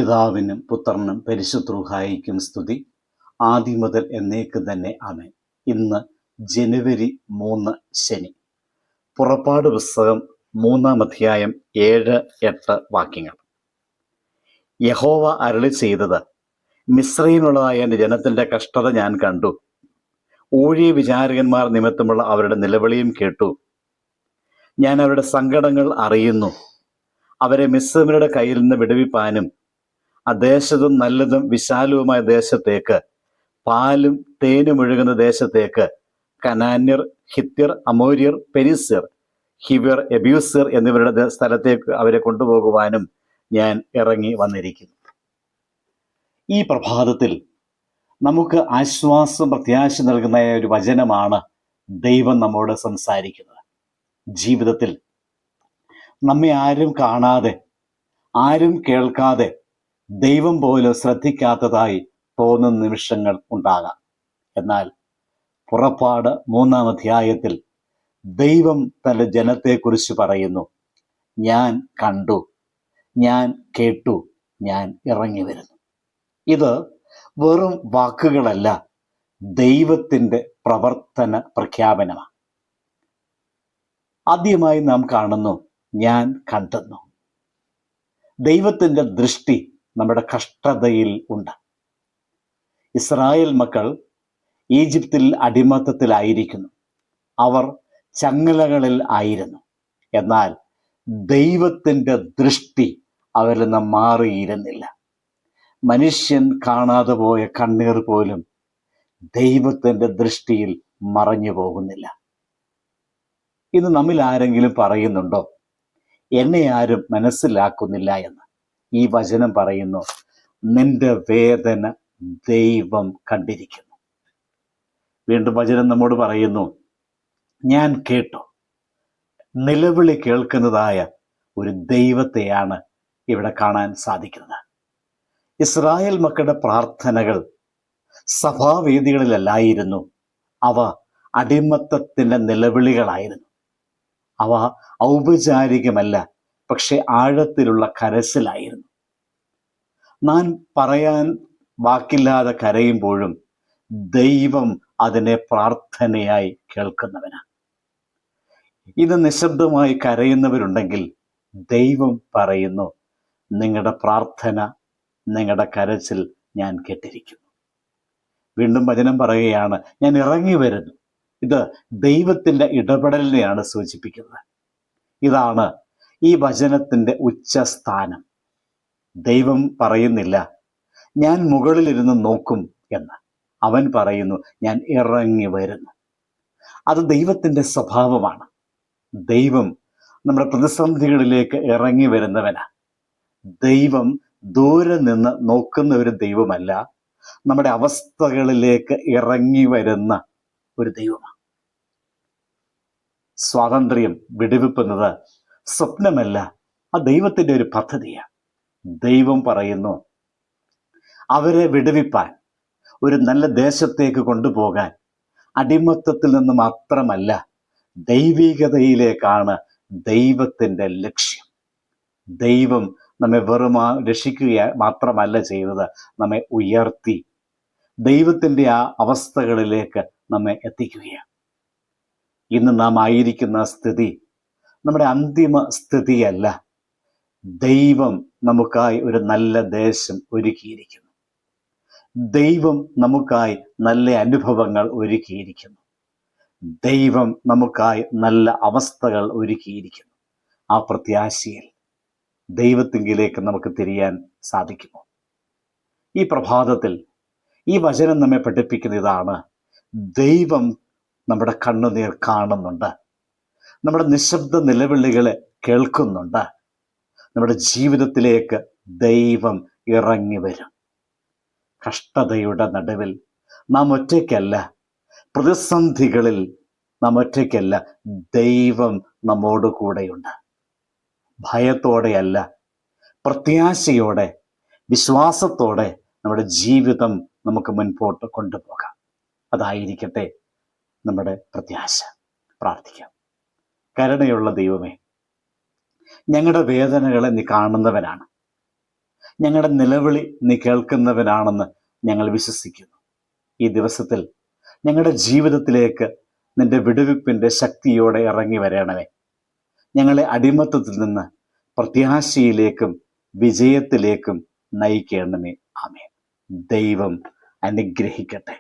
പിതാവിനും പുത്രനും പരിശുദ്ധ റൂഹായിക്കും സ്തുതി, ആദി മുതൽ എന്നേക്ക് തന്നെ ആമേൻ. ഇന്ന് ജനുവരി 3 ശനി. പുറപ്പാട് പുസ്തകം 3-ാം അധ്യായം 7-8 വാക്യങ്ങൾ. യഹോവ അരുളി ചെയ്തത്: മിസ്രയീമിലുള്ളതായ എൻ്റെ ജനത്തിൻ്റെ കഷ്ടത ഞാൻ കണ്ടു. ഊഴിയ വിചാരകന്മാർ നിമിത്തമുള്ള അവരുടെ നിലവിളിയും കേട്ടു. ഞാൻ അവരുടെ സങ്കടങ്ങൾ അറിയുന്നു. അവരെ മിസ്രയീമ്യരുടെ കയ്യിൽ നിന്ന് വിടുവിപ്പാനും ദേശത്തും നല്ലതും വിശാലവുമായ ദേശത്തേക്ക്, പാലും തേനും ഒഴുകുന്ന ദേശത്തേക്ക്, കനാന്യർ, ഹിത്യർ, അമോര്യർ, പെരിസ്യർ, ഹിവ്യർ, എബ്യൂസ്യർ എന്നിവരുടെ സ്ഥലത്തേക്ക് അവരെ കൊണ്ടുപോകുവാനും ഞാൻ ഇറങ്ങി വന്നിരിക്കുന്നു. ഈ പ്രഭാതത്തിൽ നമുക്ക് ആശ്വാസം, പ്രത്യാശ നൽകുന്ന ഒരു വചനമാണ് ദൈവം നമ്മോട് സംസാരിക്കുന്നത്. ജീവിതത്തിൽ നമ്മെ ആരും കാണാതെ, ആരും കേൾക്കാതെ, ദൈവം പോലും ശ്രദ്ധിക്കാത്തതായി തോന്നുന്ന നിമിഷങ്ങൾ ഉണ്ടാകാം. എന്നാൽ പുറപ്പാട് 3-ാം അധ്യായത്തിൽ ദൈവം തൻ്റെ ജനത്തെക്കുറിച്ച് പറയുന്നു: ഞാൻ കണ്ടു, ഞാൻ കേട്ടു, ഞാൻ ഇറങ്ങി വരുന്നു. ഇത് വെറും വാക്കുകളല്ല, ദൈവത്തിൻ്റെ പ്രവർത്തന പ്രഖ്യാപനമാണ്. ആദ്യമായി നാം കാണുന്നു, ഞാൻ കണ്ടെന്നു. ദൈവത്തിൻ്റെ ദൃഷ്ടി നമ്മുടെ കഷ്ടതയിൽ ഉണ്ട്. ഇസ്രായേൽ മക്കൾ ഈജിപ്തിൽ അടിമത്തത്തിലായിരിക്കുന്നു. അവർ ചങ്ങലകളിൽ ആയിരുന്നു. എന്നാൽ ദൈവത്തിൻ്റെ ദൃഷ്ടി അവരിൽ നിന്ന് മാറിയിരുന്നില്ല. മനുഷ്യൻ കാണാതെ പോയ കണ്ണീർ പോലും ദൈവത്തിൻ്റെ ദൃഷ്ടിയിൽ മറഞ്ഞു പോകുന്നില്ല. ഇന്ന് നമ്മിൽ ആരെങ്കിലും പറയുന്നുണ്ടോ, എന്നെ ആരും മനസ്സിലാക്കുന്നില്ല എന്ന്? ഈ വചനം പറയുന്നു, നിന്റെ വേദന ദൈവം കണ്ടിരിക്കുന്നു. വീണ്ടും വചനം നമ്മോട് പറയുന്നു, ഞാൻ കേട്ടു. നിലവിളി കേൾക്കുന്നതായ ഒരു ദൈവത്തെയാണ് ഇവിടെ കാണാൻ സാധിക്കുന്നത്. ഇസ്രായേൽ മക്കളുടെ പ്രാർത്ഥനകൾ സഭാവേദികളിലല്ലായിരുന്നു. അവ അടിമത്തത്തിൻ്റെ നിലവിളികളായിരുന്നു. അവ ഔപചാരികമല്ല, പക്ഷെ ആഴത്തിലുള്ള കരച്ചിലായിരുന്നു. നാം പറയാൻ വാക്കില്ലാതെ കരയുമ്പോഴും ദൈവം അതിനെ പ്രാർത്ഥനയായി കേൾക്കുന്നവനാണ്. ഇത് നിശബ്ദമായി കരയുന്നവരുണ്ടെങ്കിൽ ദൈവം പറയുന്നു, നിങ്ങളുടെ പ്രാർത്ഥന, നിങ്ങളുടെ കരച്ചിൽ ഞാൻ കേട്ടിരിക്കുന്നു. വീണ്ടും വചനം പറയുകയാണ്, ഞാൻ ഇറങ്ങി വരുന്നു. ഇത് ദൈവത്തിൻ്റെ ഇടപെടലിനെയാണ് സൂചിപ്പിക്കുന്നത്. ഇതാണ് ഈ വചനത്തിൻ്റെ ഉച്ചസ്ഥാനം. ദൈവം പറയുന്നില്ല, ഞാൻ മുകളിലിരുന്ന് നോക്കും എന്ന്. അവൻ പറയുന്നു, ഞാൻ ഇറങ്ങി വരുന്നു. അത് ദൈവത്തിൻ്റെ സ്വഭാവമാണ്. ദൈവം നമ്മുടെ പ്രതിസന്ധികളിലേക്ക് ഇറങ്ങി വരുന്നവനാണ്. ദൈവം ദൂരെ നിന്ന് നോക്കുന്ന ഒരു ദൈവമല്ല, നമ്മുടെ അവസ്ഥകളിലേക്ക് ഇറങ്ങി വരുന്ന ഒരു ദൈവമാണ്. സ്വാതന്ത്ര്യം, വിടുവിക്കുന്നത് സ്വപ്നമല്ല, ആ ദൈവത്തിൻ്റെ ഒരു പദ്ധതിയാണ്. ദൈവം പറയുന്നു, അവരെ വിടുവിപ്പാൻ, ഒരു നല്ല ദേശത്തേക്ക് കൊണ്ടുപോകാൻ, അടിമത്തത്തിൽ നിന്ന് മാത്രമല്ല, ദൈവികതയിലേക്കാണ് ദൈവത്തിൻ്റെ ലക്ഷ്യം. ദൈവം നമ്മെ വെറും രക്ഷിക്കുക മാത്രമല്ല ചെയ്തത്, നമ്മെ ഉയർത്തി ദൈവത്തിൻ്റെ ആ അവസ്ഥകളിലേക്ക് നമ്മെ എത്തിക്കുകയാണ്. ഇന്ന് നാം ആയിരിക്കുന്ന സ്ഥിതി നമ്മുടെ അന്തിമ സ്ഥിതിയല്ല. ദൈവം നമുക്കായി ഒരു നല്ല ദേശം ഒരുക്കിയിരിക്കുന്നു. ദൈവം നമുക്കായി നല്ല അനുഭവങ്ങൾ ഒരുക്കിയിരിക്കുന്നു. ദൈവം നമുക്കായി നല്ല അവസ്ഥകൾ ഒരുക്കിയിരിക്കുന്നു. ആ പ്രത്യാശയിൽ ദൈവത്തിങ്കിലേക്ക് നമുക്ക് തിരിയാൻ സാധിക്കുമോ? ഈ പ്രഭാതത്തിൽ ഈ വചനം നമ്മെ പഠിപ്പിക്കുന്ന ഇതാണ്: ദൈവം നമ്മുടെ കണ്ണുനീർ കാണുന്നുണ്ട്. നമ്മുടെ നിശബ്ദ നിലവിളികളെ കേൾക്കുന്നുണ്ട്. നമ്മുടെ ജീവിതത്തിലേക്ക് ദൈവം ഇറങ്ങി വരും. കഷ്ടതയുടെ നടുവിൽ നാം ഒറ്റയ്ക്കല്ല. പ്രതിസന്ധികളിൽ നാം ഒറ്റയ്ക്കല്ല. ദൈവം നമ്മോട് കൂടെയുണ്ട്. ഭയത്തോടെയല്ല, പ്രത്യാശയോടെ, വിശ്വാസത്തോടെ നമ്മുടെ ജീവിതം നമുക്ക് മുൻപോട്ട് കൊണ്ടുപോകാം. അതായിരിക്കട്ടെ നമ്മുടെ പ്രത്യാശ. പ്രാർത്ഥിക്കാം. കരുണയുള്ള ദൈവമേ, ഞങ്ങളുടെ വേദനകളെ നീ കാണുന്നവനാണ്. ഞങ്ങളുടെ നിലവിളി നീ കേൾക്കുന്നവനാണെന്ന് ഞങ്ങൾ വിശ്വസിക്കുന്നു. ഈ ദിവസത്തിൽ ഞങ്ങളുടെ ജീവിതത്തിലേക്ക് നിന്റെ വിടുവിപ്പിൻ്റെ ശക്തിയോടെ ഇറങ്ങി വരണമേ. ഞങ്ങളെ അടിമത്തത്തിൽ നിന്ന് പ്രത്യാശയിലേക്കും വിജയത്തിലേക്കും നയിക്കണമേ. ആമേൻ. ദൈവം അനുഗ്രഹിക്കട്ടെ.